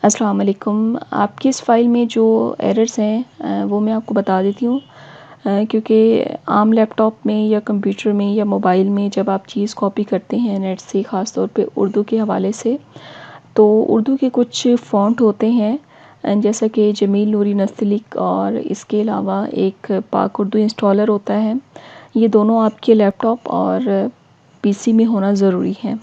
अस्सलाम वालेकुम। आपकी इस फ़ाइल में जो एरर्स हैं वो मैं आपको बता देती हूँ, क्योंकि आम लैपटॉप में या कंप्यूटर में या मोबाइल में जब आप चीज़ कॉपी करते हैं नेट से, ख़ास तौर पे उर्दू के हवाले से, तो उर्दू के कुछ फ़ॉन्ट होते हैं, जैसा कि जमील नूरी नस्तलिक और इसके अलावा एक पाक उर्दू इंस्टॉलर होता है। ये दोनों आपके लैपटॉप और पीसी में होना ज़रूरी है।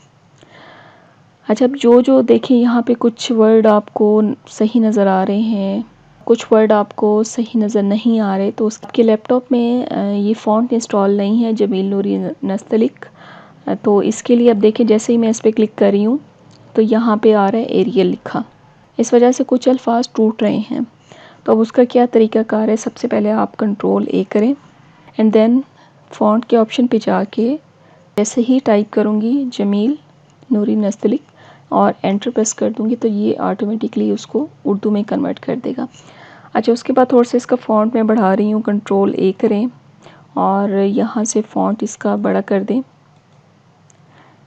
अच्छा, अब जो देखें यहाँ पे कुछ वर्ड आपको सही नज़र आ रहे हैं, कुछ वर्ड आपको सही नज़र नहीं आ रहे, तो उसके लैपटॉप में ये फ़ॉन्ट इंस्टॉल नहीं है जमील नूरी नस्तलिक। तो इसके लिए अब देखें, जैसे ही मैं इस पर क्लिक कर रही हूँ तो यहाँ पे आ रहा है एरियल लिखा। इस वजह से कुछ अल्फाज टूट रहे हैं। तो अब उसका क्या तरीक़ाकार है, सबसे पहले आप कंट्रोल ए करें एंड देन फ़ॉन्ट के ऑप्शन पे जाके जैसे ही टाइप करूँगी जमील नूरी नस्तलिक और एंटर प्रेस कर दूँगी तो ये ऑटोमेटिकली उसको उर्दू में कन्वर्ट कर देगा। अच्छा, उसके बाद थोड़ा सा इसका फ़ॉन्ट मैं बढ़ा रही हूँ, कंट्रोल ए करें और यहाँ से फ़ॉन्ट इसका बड़ा कर दें।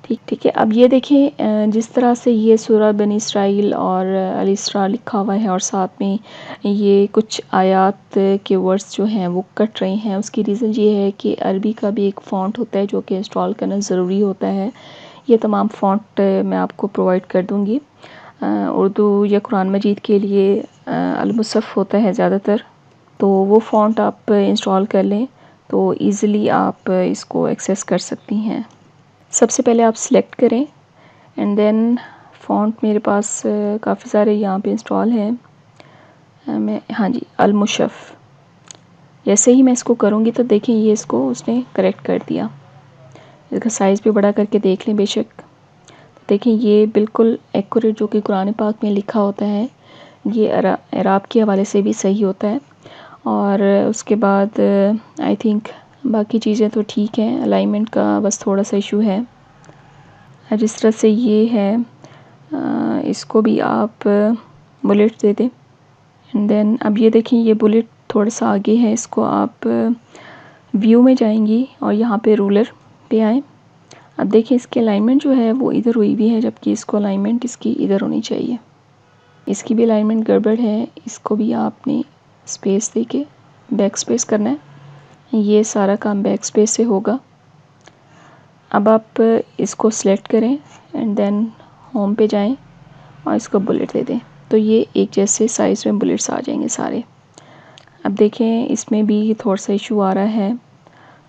ठीक है। अब ये देखें, जिस तरह से ये सूरह बनी इसराइल और अल इसरा लिखा हुआ है और साथ में ये कुछ आयात के वर्ड्स जो हैं वो कट रहे हैं, उसकी रीज़न ये है कि अरबी का भी एक फ़ॉन्ट होता है जो कि इंस्टॉल करना ज़रूरी होता है। ये तमाम फ़ॉन्ट मैं आपको प्रोवाइड कर दूँगी। उर्दू या कुरान मजीद के लिए अल मुसफ़ होता है ज़्यादातर, तो वो फ़ॉन्ट आप इंस्टॉल कर लें तो ईज़िली आप इसको एक्सेस कर सकती हैं। सबसे पहले आप सिलेक्ट करें एंड देन फ़ॉन्ट मेरे पास काफ़ी सारे यहाँ पे इंस्टॉल हैं। हाँ जी, अल मुशफ़। जैसे ही मैं इसको करूँगी तो देखें ये इसको उसने करेक्ट कर दिया। इसका साइज़ भी बड़ा करके देख लें बेशक। देखें ये बिल्कुल एक्यूरेट जो कि कुरान पाक में लिखा होता है, ये एराब के हवाले से भी सही होता है। और उसके बाद आई थिंक बाकी चीज़ें तो ठीक हैं, अलाइनमेंट का बस थोड़ा सा इशू है। जिस तरह से ये है, इसको भी आप बुलेट दे दें एंड देन अब ये देखें ये बुलेट थोड़ा सा आगे है, इसको आप व्यू में जाएंगी और यहाँ पे रूलर पे आएँ। अब देखिए इसकी अलाइनमेंट जो है वो इधर हुई भी है, जबकि इसको अलाइनमेंट इसकी इधर होनी चाहिए। इसकी भी अलाइनमेंट गड़बड़ है, इसको भी आपने स्पेस दे के बैक स्पेस करना है। ये सारा काम बैक स्पेस से होगा। अब आप इसको सिलेक्ट करें एंड देन होम पे जाएं और इसको बुलेट दे दें, तो ये एक जैसे साइज़ में बुलेट्स आ जाएंगे सारे। अब देखें इसमें भी थोड़ा सा इशू आ रहा है,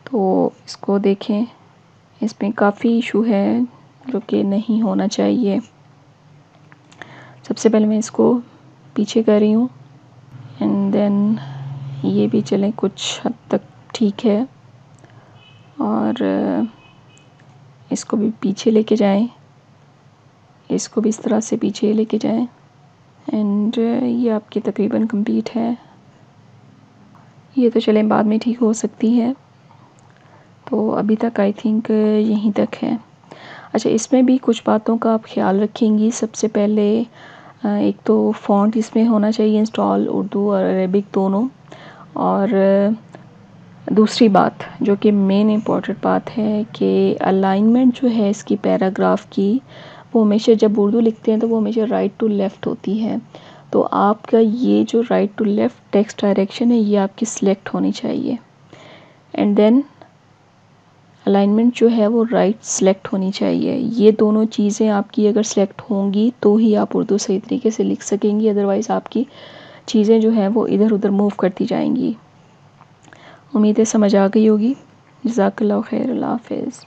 तो इसको देखें, इसमें काफ़ी इशू है जो कि नहीं होना चाहिए। सबसे पहले मैं इसको पीछे कर रही हूँ एंड देन ये भी चलें कुछ हद तक ठीक है, और इसको भी पीछे लेके जाएं, इसको भी इस तरह से पीछे लेके जाएं एंड ये आपकी तकरीबन कंप्लीट है। ये तो चलें बाद में ठीक हो सकती है, तो अभी तक आई थिंक यहीं तक है। अच्छा, इसमें भी कुछ बातों का आप ख्याल रखेंगी। सबसे पहले एक तो फ़ॉन्ट इसमें होना चाहिए इंस्टॉल, उर्दू और अरबिक दोनों। और दूसरी बात जो कि मेन इम्पॉर्टेंट बात है कि अलाइनमेंट जो है इसकी पैराग्राफ की, वो हमेशा जब उर्दू लिखते हैं तो वो हमेशा राइट टू लेफ़्ट होती है। तो आपका ये जो right to left text direction है ये आपकी सिलेक्ट होनी चाहिए एंड देन अलाइनमेंट जो है वो राइट सेलेक्ट होनी चाहिए। ये दोनों चीज़ें आपकी अगर सेलेक्ट होंगी तो ही आप उर्दू सही तरीके से लिख सकेंगी, अदरवाइज़ आपकी चीज़ें जो हैं वो इधर उधर मूव करती जाएंगी। उम्मीद है समझ आ गई होगी। जज़ाकल्लाहु खैर, अल्लाह हाफ़िज़।